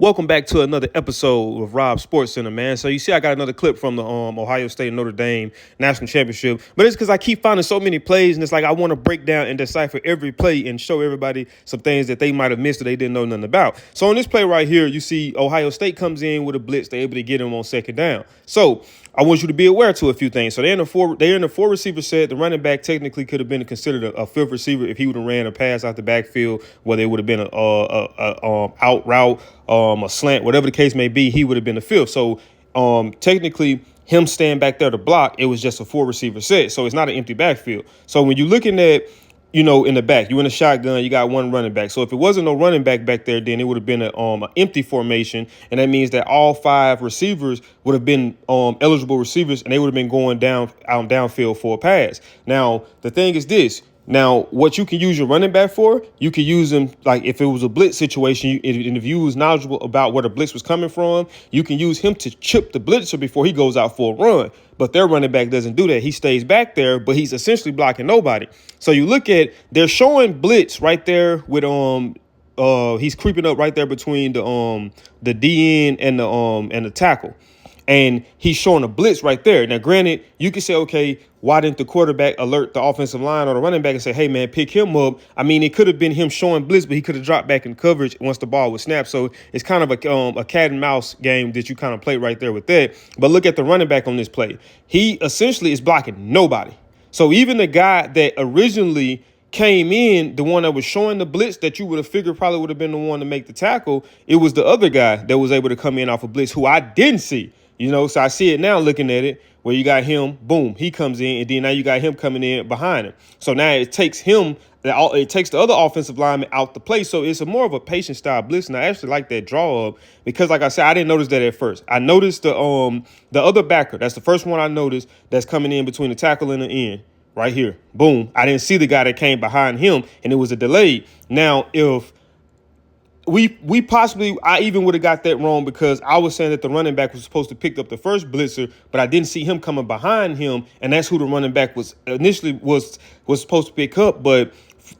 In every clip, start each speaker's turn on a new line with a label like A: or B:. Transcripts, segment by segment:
A: Welcome back to another episode of Rob Sports Center, man. So you see, I got another clip from the Ohio State and Notre Dame national championship, but it's because I keep finding so many plays, and it's like I want to break down and decipher every play and show everybody some things that they might have missed or they didn't know nothing about. So on this play right here, you see Ohio State comes in with a blitz. They're able to get him on second down. So I want you to be aware to a few things. So they're in a four receiver set. The running back technically could have been considered a fifth receiver if he would have ran a pass out the backfield, whether it would have been a out route, a slant, whatever the case may be. He would have been the fifth. So technically, him staying back there to block, it was just a four receiver set. So it's not an empty backfield. So when you're looking at, in the back, you in a shotgun, you got one running back. So if it wasn't no running back there, then it would have been an empty formation. And that means that all five receivers would have been eligible receivers, and they would have been going downfield for a pass. Now, the thing is this. Now, what you can use your running back for, you can use him like if it was a blitz situation, and if you was knowledgeable about where the blitz was coming from, you can use him to chip the blitzer before he goes out for a run. But their running back doesn't do that. He stays back there, but he's essentially blocking nobody. So you look at, they're showing blitz right there with he's creeping up right there between the DN and the tackle. And he's showing a blitz right there. Now, granted, you can say, okay, why didn't the quarterback alert the offensive line or the running back and say, hey, man, pick him up? I mean, it could have been him showing blitz, but he could have dropped back in coverage once the ball was snapped. So it's kind of a cat and mouse game that you kind of play right there with that. But look at the running back on this play. He essentially is blocking nobody. So even the guy that originally came in, the one that was showing the blitz that you would have figured probably would have been the one to make the tackle, it was the other guy that was able to come in off a blitz who I didn't see. So I see it now looking at it where you got him, boom, he comes in, and then now you got him coming in behind him. So now it takes the other offensive lineman out the play. So it's more of a patient style blitz. And I actually like that draw up because, like I said, I didn't notice that at first. I noticed the other backer. That's the first one I noticed that's coming in between the tackle and the end. Right here. Boom. I didn't see the guy that came behind him, and it was a delay. Now, if I even would have got that wrong because I was saying that the running back was supposed to pick up the first blitzer, but I didn't see him coming behind him, and that's who the running back was supposed to pick up. But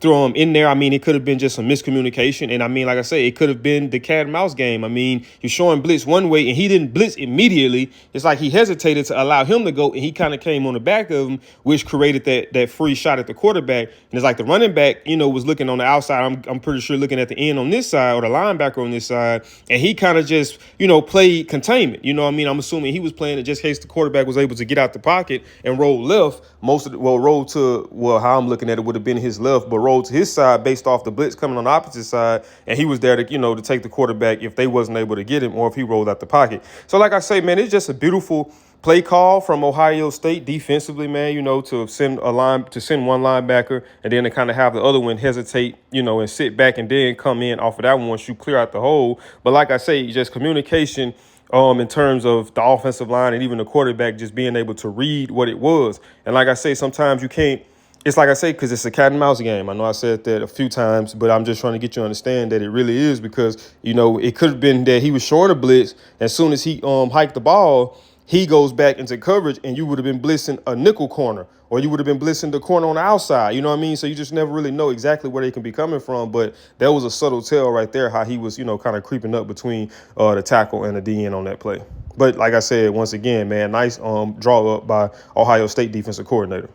A: throw him in there, I mean, it could have been just some miscommunication. And I mean, like I say, it could have been the cat and mouse game. I mean, you're showing blitz one way and he didn't blitz immediately. It's like he hesitated to allow him to go, and he kind of came on the back of him, which created that free shot at the quarterback. And it's like the running back, was looking on the outside. I'm pretty sure looking at the end on this side or the linebacker on this side, and he kind of just, played containment. I'm assuming he was playing it just in case the quarterback was able to get out the pocket and roll left. Roll to, how I'm looking at it would have been his left, but rolled to his side based off the blitz coming on the opposite side, and he was there to to take the quarterback if they wasn't able to get him or if he rolled out the pocket. So like I say, man, it's just a beautiful play call from Ohio State defensively, man, to send one linebacker and then to kind of have the other one hesitate, and sit back and then come in off of that one once you clear out the hole. But like I say, just communication in terms of the offensive line and even the quarterback just being able to read what it was. And like I say, sometimes you can't. It's like I say, because it's a cat and mouse game. I know I said that a few times, but I'm just trying to get you to understand that it really is because, it could have been that he was short of blitz. As soon as he hiked the ball, he goes back into coverage, and you would have been blitzing a nickel corner, or you would have been blitzing the corner on the outside. You know what I mean? So you just never really know exactly where they can be coming from. But that was a subtle tell right there how he was, kind of creeping up between the tackle and the DN on that play. But like I said, once again, man, nice draw up by Ohio State defensive coordinator.